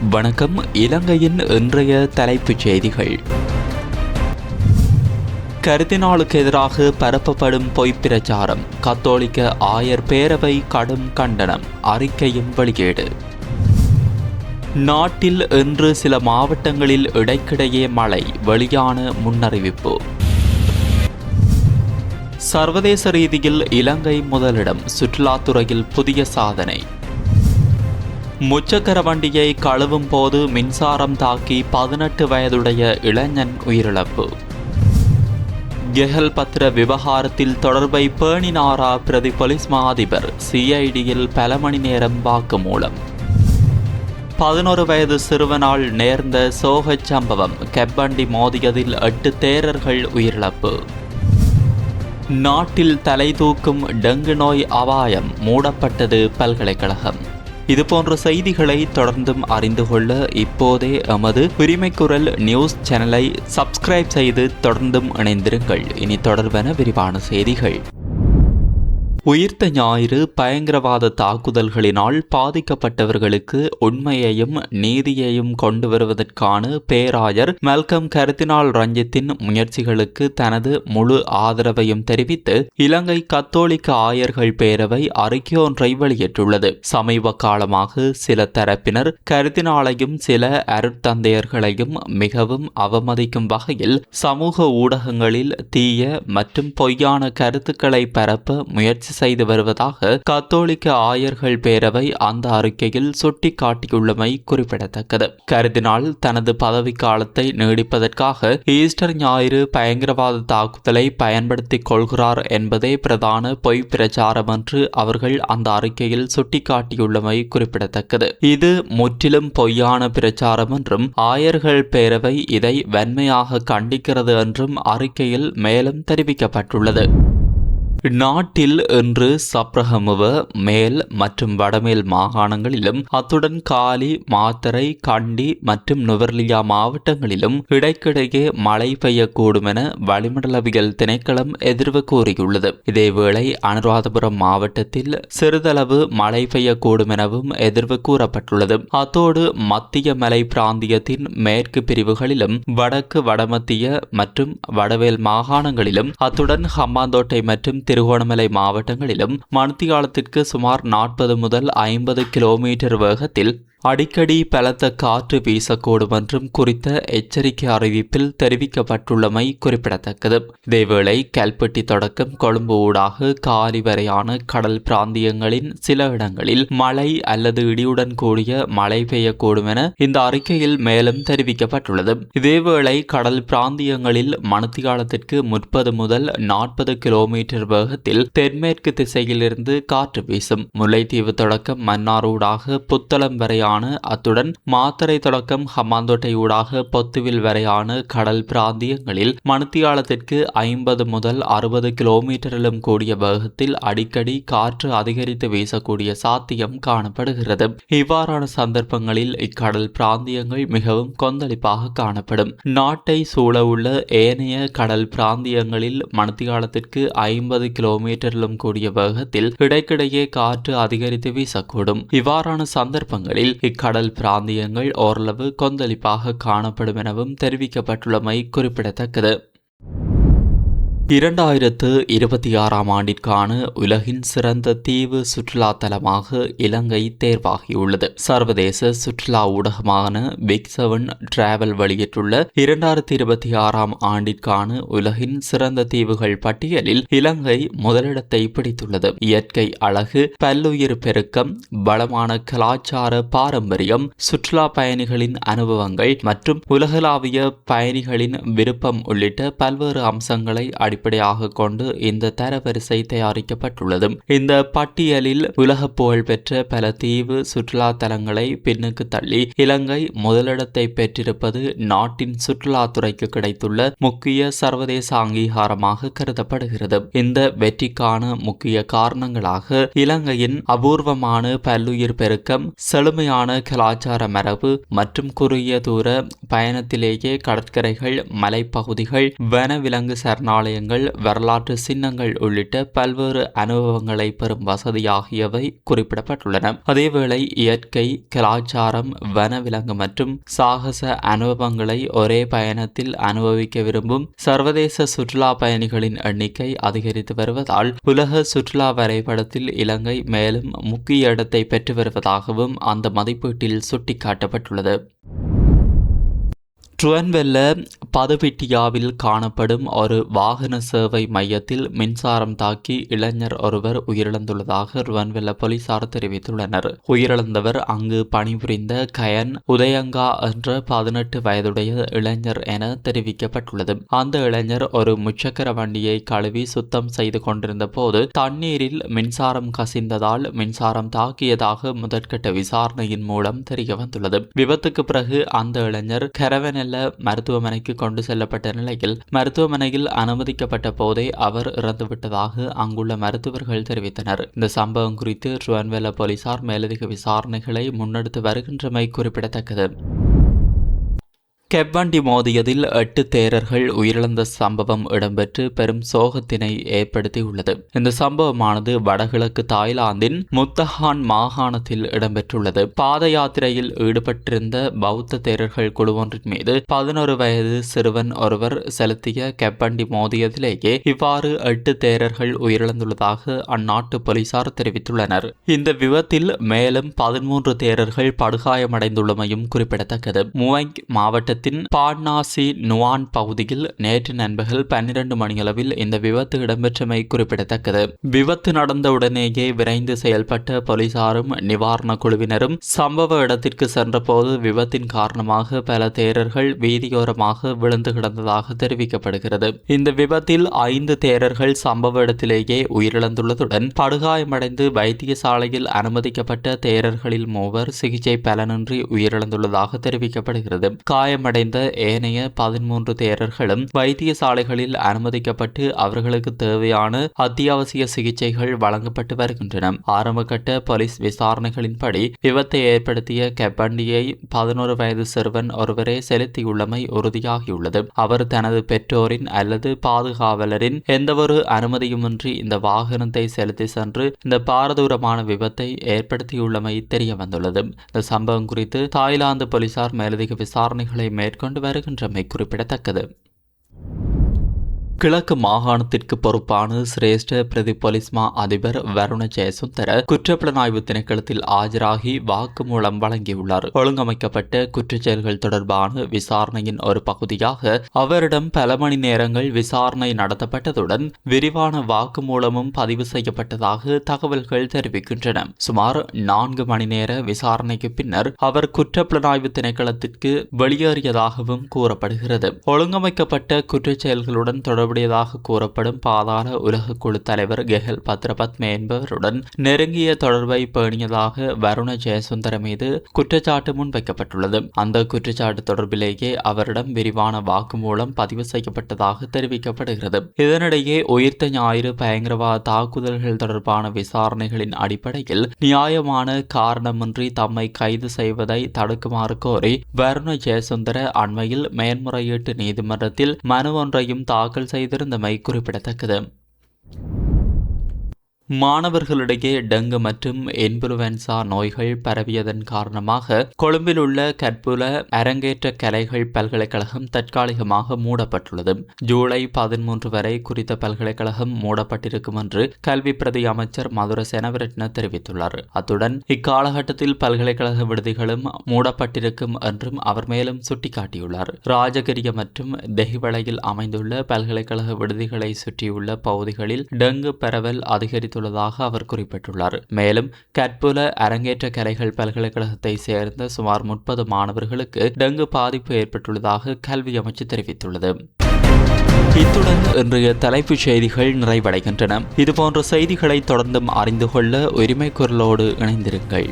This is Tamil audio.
வணக்கம். இலங்கையின் இன்றைய தலைப்புச் செய்திகள். கருதினாலுக்கு எதிராக பரப்பப்படும் பொய்ப் பிரச்சாரம். கத்தோலிக்க ஆயர் பேரவை கடும் கண்டனம். அறிக்கையும் வெளியீடு. நாட்டில் இன்று சில மாவட்டங்களில் இடைக்கிடையே மழை. வெளியான முன்னறிவிப்பு. சர்வதேச ரீதியில் இலங்கை முதலிடம். சுற்றுலாத்துறையில் புதிய சாதனை. முச்சக்கர வண்டியை கழுவும் போது மின்சாரம் தாக்கி 18 வயதுடைய இளைஞன் உயிரிழப்பு. கெஹல் பத்திர விவகாரத்தில் தொடர்பை பேணினாரா பிரதி போலீஸ் மா அதிபர். சிஐடியில் பல மணி நேரம் வாக்குமூலம். 11 வயது சிறுவனால் நேர்ந்த சோகச் சம்பவம். கெப்பண்டி மோதியதில் 8 தேரர்கள் உயிரிழப்பு. நாட்டில் தலை தூக்கும் டெங்கு நோய் அபாயம். மூடப்பட்டது பல்கலைக்கழகம். இதுபோன்ற செய்திகளை தொடர்ந்தும் அறிந்து கொள்ள இப்போதே எமது உரிமைக்குரல் நியூஸ் சேனலை சப்ஸ்கிரைப் செய்து தொடர்ந்தும் இணைந்திருங்கள். இனி தொடர்பான விரிவான செய்திகள். உயிர்த்த ஞாயிறு பயங்கரவாத தாக்குதல்களினால் பாதிக்கப்பட்டவர்களுக்கு உண்மையையும் நீதியையும் கொண்டு வருவதற்கான பேராயர் மெல்கம் கருதினால் ரஞ்சித்தின் முயற்சிகளுக்கு தனது முழு ஆதரவையும் தெரிவித்து இலங்கை கத்தோலிக்க ஆயர்கள் பேரவை அறிக்கையொன்றை வெளியிட்டுள்ளது. சமீப காலமாக சில தரப்பினர் கருதினாலையும் சில அருட்தந்தையர்களையும் மிகவும் அவமதிக்கும் வகையில் சமூக ஊடகங்களில் தீய மற்றும் பொய்யான கருத்துக்களை பரப்ப முயற்சி செய்து வருவதாக கத்தோலிக்க ஆயர்கள் பேரவை அந்த அறிக்கையில் சுட்டிக்காட்டியுள்ளமை குறிப்பிடத்தக்கது. கருதினால் தனது பதவி காலத்தை நீடிப்பதற்காக ஈஸ்டர் ஞாயிறு பயங்கரவாத தாக்குதலை பயன்படுத்திக் கொள்கிறார் என்பதே பிரதான பொய் பிரச்சாரம் என்று அவர்கள் அந்த அறிக்கையில் சுட்டிக்காட்டியுள்ளமை குறிப்பிடத்தக்கது. இது முற்றிலும் பொய்யான பிரச்சாரம் என்றும் ஆயர்கள் பேரவை இதை வன்மையாக கண்டிக்கிறது என்றும் அறிக்கையில் மேலும் தெரிவிக்கப்பட்டுள்ளது. நாட்டில் இன்று சப்ரகமுவ மேல் மற்றும் வடமேல் மாகாணங்களிலும் அத்துடன் காலி, மாத்தறை, கண்டி மற்றும் நுவர்லியா மாவட்டங்களிலும் இடைக்கிடையே மழை பெய்யக்கூடும் என வளிமண்டலவியல் திணைக்களம் எதிர்வு கூறியுள்ளது. இதேவேளை அனுராதபுரம் மாவட்டத்தில் சிறிதளவு மழை பெய்யக்கூடும் எனவும் எதிர்வு கூறப்பட்டுள்ளது. அத்தோடு மத்திய மலை பிராந்தியத்தின் மேற்கு பிரிவுகளிலும் வடக்கு, வடமத்திய மற்றும் வடவேல் மாகாணங்களிலும் அத்துடன் ஹம்பாந்தோட்டை மற்றும் திருகோணமலை மாவட்டங்களிலும் மணித்தியாலத்திற்கு சுமார் 40 முதல் 50 கிலோமீட்டர் வேகத்தில் அடிக்கடி பலத்த காற்று வீசக்கூடும் என்றும் குறித்த எச்சரிக்கை அறிவிப்பில் தெரிவிக்கப்பட்டுள்ளமை குறிப்பிடத்தக்கது. இதேவேளை கல்பெட்டி தொடக்கம் கொழும்பு ஊடாக காலி வரையான கடல் பிராந்தியங்களின் சில இடங்களில் மழை அல்லது இடியுடன் கூடிய மழை பெய்யக்கூடும் என இந்த அறிக்கையில் மேலும் தெரிவிக்கப்பட்டுள்ளது. இதேவேளை கடல் பிராந்தியங்களில் மணித்தியாலத்திற்கு 30 முதல் 40 கிலோமீட்டர் வேகத்தில் தென்மேற்கு திசையிலிருந்து காற்று வீசும். முல்லைத்தீவு தொடக்கம் மன்னார் ஊடாக புத்தளம் வரையான அத்துடன் மாத்தறை தொடக்கம் ஹம்பாந்தோட்டை ஊடாக பொத்துவில் வரையான கடல் பிராந்தியங்களில் மணித்தியாலத்திற்கு 50 முதல் 60 கிலோமீட்டரிலும் கூடிய வேகத்தில் அடிக்கடி காற்று அதிகரித்து வீசக்கூடிய சாத்தியம் காணப்படுகிறது. இவ்வாறான சந்தர்ப்பங்களில் இக்கடல் பிராந்தியங்கள் மிகவும் கொந்தளிப்பாக காணப்படும். நாட்டை சூழவுள்ள ஏனைய கடல் பிராந்தியங்களில் மணித்தியாலத்திற்கு 50 கிலோமீட்டரிலும் கூடிய வேகத்தில் இடைக்கிடையே காற்று அதிகரித்து வீசக்கூடும். இவ்வாறான சந்தர்ப்பங்களில் இக்கடல் பிராந்தியங்கள் ஓரளவு கொந்தளிப்பாக காணப்படும் எனவும் தெரிவிக்கப்பட்டுள்ளமை குறிப்பிடத்தக்கது. 2026 ஆண்டிற்கான உலகின் சிறந்த தீவு சுற்றுலா தலமாக இலங்கை தேர்வாகியுள்ளது. சர்வதேச சுற்றுலா ஊடகமான பிக் 7 டிராவல் வெளியிட்டுள்ள 2026 ஆண்டிற்கான உலகின் சிறந்த தீவுகள் பட்டியலில் இலங்கை முதலிடத்தை பிடித்துள்ளது. இயற்கை அழகு, பல்லுயிர் பெருக்கம், வளமான கலாச்சார பாரம்பரியம், சுற்றுலா பயணிகளின் அனுபவங்கள் மற்றும் உலகளாவிய பயணிகளின் விருப்பம் உள்ளிட்ட பல்வேறு அம்சங்களை அடிப்படையாக கொண்டு இந்த தரவரிசை தயாரிக்கப்பட்டுள்ளது. இந்த பட்டியலில் உலக புகழ் பெற்ற பல தீவு சுற்றுலா தலங்களை பின்னுக்கு தள்ளி இலங்கை முதலிடத்தை பெற்றிருப்பது நாட்டின் சுற்றுலாத்துறைக்கு கிடைத்துள்ள முக்கிய சர்வதேச அங்கீகாரமாக கருதப்படுகிறது. இந்த வெற்றிக்கான முக்கிய காரணங்களாக இலங்கையின் அபூர்வமான பல்லுயிர் பெருக்கம், செழுமையான கலாச்சார மரபு மற்றும் குறுகிய தூர பயணத்திலேயே கடற்கரைகள், மலைப்பகுதிகள், வனவிலங்கு சரணாலயங்கள் ஆலயங்கள், வரலாற்று சின்னங்கள் உள்ளிட்ட பல்வேறு அனுபவங்களை பெறும் வசதி ஆகியவை குறிப்பிடப்பட்டுள்ளன. அதேவேளை இயற்கை, கலாச்சாரம், வனவிலங்கு மற்றும் சாகச அனுபவங்களை ஒரே பயணத்தில் அனுபவிக்க விரும்பும் சர்வதேச சுற்றுலா பயணிகளின் எண்ணிக்கை அதிகரித்து வருவதால் உலக சுற்றுலா வரைபடத்தில் இலங்கை மேலும் முக்கிய இடத்தை பெற்று வருவதாகவும் அந்த மதிப்பீட்டில் சுட்டிக்காட்டப்பட்டுள்ளது. ட்ருவன்வெல்ல பதுபிட்டியாவில் காணப்படும் ஒரு வாகன சேவை மையத்தில் மின்சாரம் தாக்கி இளைஞர் ஒருவர் உயிரிழந்துள்ளதாக ருவன்வெல்ல போலீசார் தெரிவித்துள்ளனர். உயிரிழந்தவர் அங்கு பணிபுரிந்த கயன் உதயங்கா என்ற 18 வயதுடைய இளைஞர் என தெரிவிக்கப்பட்டுள்ளது. அந்த இளைஞர் ஒரு முச்சக்கர வண்டியை கழுவி சுத்தம் செய்து கொண்டிருந்த போது தண்ணீரில் மின்சாரம் கசிந்ததால் மின்சாரம் தாக்கியதாக முதற்கட்ட விசாரணையின் மூலம் தெரிய வந்துள்ளது. விபத்துக்கு பிறகு அந்த இளைஞர் கரவனெல்ல மருத்துவமனைக்கு கொண்டு செல்லப்பட்ட நிலையில் மருத்துவமனையில் அனுமதிக்கப்பட்ட போதே அவர் இறந்துவிட்டதாக அங்குள்ள மருத்துவர்கள் தெரிவித்தனர். இந்த சம்பவம் குறித்து ருவன்வெல்ல போலீசார் மேலதிக விசாரணைகளை முன்னெடுத்து வருகின்றமை குறிப்பிடத்தக்கது. கெவ்வண்டி மோதியதில் 8 தேரர்கள் உயிரிழந்த சம்பவம் இடம்பெற்று பெரும் சோகத்தினை ஏற்படுத்தியுள்ளது. இந்த சம்பவமானது வடகிழக்கு தாய்லாந்தின் முத்தஹான் மாகாணத்தில் இடம்பெற்றுள்ளது. பாத யாத்திரையில் ஈடுபட்டிருந்த பௌத்த தேரர்கள் குழுவொன்றின் மீது 11 வயது சிறுவன் ஒருவர் செலுத்திய கெவ்வண்டி மோதியதிலேயே இவ்வாறு 8 தேரர்கள் உயிரிழந்துள்ளதாக அந்நாட்டு போலீசார் தெரிவித்துள்ளனர். இந்த விபத்தில் மேலும் 13 தேரர்கள் படுகாயமடைந்துள்ளமையும் குறிப்பிடத்தக்கது. முவங் மாவட்ட பாட்னாசி நுவான் பகுதியில் நேற்று நண்பகல் 12 மணியளவில் இந்த விபத்து இடம்பெற்றமை குறிப்பிடத்தக்கது. விபத்து நடந்தவுடனேயே விரைந்து செயல்பட்ட போலீசாரும் நிவாரண குழுவினரும் சம்பவ இடத்திற்கு சென்றபோது விபத்தின் காரணமாக பல தேரர்கள் வீதியோரமாக விழுந்து கிடந்ததாக தெரிவிக்கப்படுகிறது. இந்த விபத்தில் 5 தேரர்கள் சம்பவ இடத்திலேயே உயிரிழந்துள்ளதுடன் படுகாயமடைந்து வைத்தியசாலையில் அனுமதிக்கப்பட்ட தேரர்களில் 3 சிகிச்சை பலனின்றி உயிரிழந்துள்ளதாக தெரிவிக்கப்படுகிறது. காயமடைந்த ஏனைய 13 தேரர்களும் வைத்தியசாலைகளில் அனுமதிக்கப்பட்டு அவர்களுக்கு தேவையான அத்தியாவசிய சிகிச்சைகள் வழங்கப்பட்டு வருகின்றன. ஆரம்பகட்ட போலீஸ் விசாரணைகளின்படி விபத்தை ஏற்படுத்திய கெவ்வண்டியை 11 வயது சிறுவன் ஒருவரே செலுத்தியுள்ளமை உறுதியாகியுள்ளது. அவர் தனது பெற்றோரின் அல்லது பாதுகாவலரின் எந்தவொரு அனுமதியுமின்றி இந்த வாகனத்தை செலுத்தி சென்று இந்த பாரதூரமான விபத்தை ஏற்படுத்தியுள்ளமை தெரிய வந்துள்ளது. இந்த சம்பவம் குறித்து தாய்லாந்து போலீசார் மேலதிக விசாரணைகளை மேற்கொண்டு வருகின்றமை குறிப்பிடத்தக்கது. கிழக்கு மாகாணத்திற்கு பொறுப்பான சிரேஷ்ட பிரதி போலீஸ் மா அதிபர் வருண ஜெயசுந்தர குற்றப்புலனாய்வு திணைக்களத்தில் ஆஜராகி வாக்குமூலம் வழங்கியுள்ளார். ஒழுங்கமைக்கப்பட்ட குற்றச்செயல்கள் தொடர்பான விசாரணையின் ஒரு பகுதியாக அவரிடம் பல மணி நேரங்கள் விசாரணை நடத்தப்பட்டதுடன் விரிவான வாக்குமூலமும் பதிவு செய்யப்பட்டதாக தகவல்கள் தெரிவிக்கின்றன. சுமார் 4 மணி நேர விசாரணைக்கு பின்னர் அவர் குற்றப்புலனாய்வு திணைக்களத்திற்கு வெளியேறியதாகவும் கூறப்படுகிறது. ஒழுங்கமைக்கப்பட்ட குற்றச்செயல்களுடன் தொடர்புடையதாக கூறப்படும் பாதாள உலக குழு தலைவர் கெஹல் பத்ரபத்மே என்பவருடன் நெருங்கிய தொடர்பை பேணியதாக வருண ஜெயசுந்தர மீது குற்றச்சாட்டு முன்வைக்கப்பட்டுள்ளது. அந்த குற்றச்சாட்டு தொடர்பிலேயே அவரிடம் விரிவான வாக்குமூலம் பதிவு செய்யப்பட்டதாக தெரிவிக்கப்படுகிறது. இதனிடையே உயிர்த்த ஞாயிறு பயங்கரவாத தாக்குதல்கள் தொடர்பான விசாரணைகளின் அடிப்படையில் நியாயமான காரணமின்றி தம்மை கைது செய்வதை தடுக்குமாறு கோரி வருண ஜெயசுந்தர அண்மையில் மேன்முறையீட்டு நீதிமன்றத்தில் மனு ஒன்றையும் தாக்கல் செய்திருந்தமை குறிப்பிடத்தக்கது. மாணவர்களிடையே டெங்கு மற்றும் இன்ஃபுளுவென்சா நோய்கள் பரவியதன் காரணமாக கொழும்பில் உள்ள கற்புல அரங்கேற்ற கலைகள் பல்கலைக்கழகம் தற்காலிகமாக மூடப்பட்டுள்ளது. ஜூலை 13 வரை குறித்த பல்கலைக்கழகம் மூடப்பட்டிருக்கும் என்று கல்வி பிரதி அமைச்சர் மதுர செனவிரட்ன தெரிவித்துள்ளார். அத்துடன் இக்காலகட்டத்தில் பல்கலைக்கழக விடுதிகளும் மூடப்பட்டிருக்கும் என்றும் அவர் மேலும் சுட்டிக்காட்டியுள்ளார். ராஜகிரிய மற்றும் தெஹிவளையில் அமைந்துள்ள பல்கலைக்கழக விடுதிகளை சுற்றியுள்ள பகுதிகளில் டெங்கு பரவல் அதிகரித்து அவர் குறிப்பிட்டுள்ளார். மேலும் கற்புல அரங்கேற்ற கலைகள் பல்கலைக்கழகத்தை சேர்ந்த சுமார் 30 மாணவர்களுக்கு டெங்கு பாதிப்பு ஏற்பட்டுள்ளதாக கல்வி அமைச்சு தெரிவித்துள்ளது. இத்துடன் இன்றைய தலைப்புச் செய்திகள் நிறைவடைகின்றன. இதுபோன்ற செய்திகளை தொடர்ந்தும் அறிந்து கொள்ள உரிமை குரலோடு இணைந்திருங்கள்.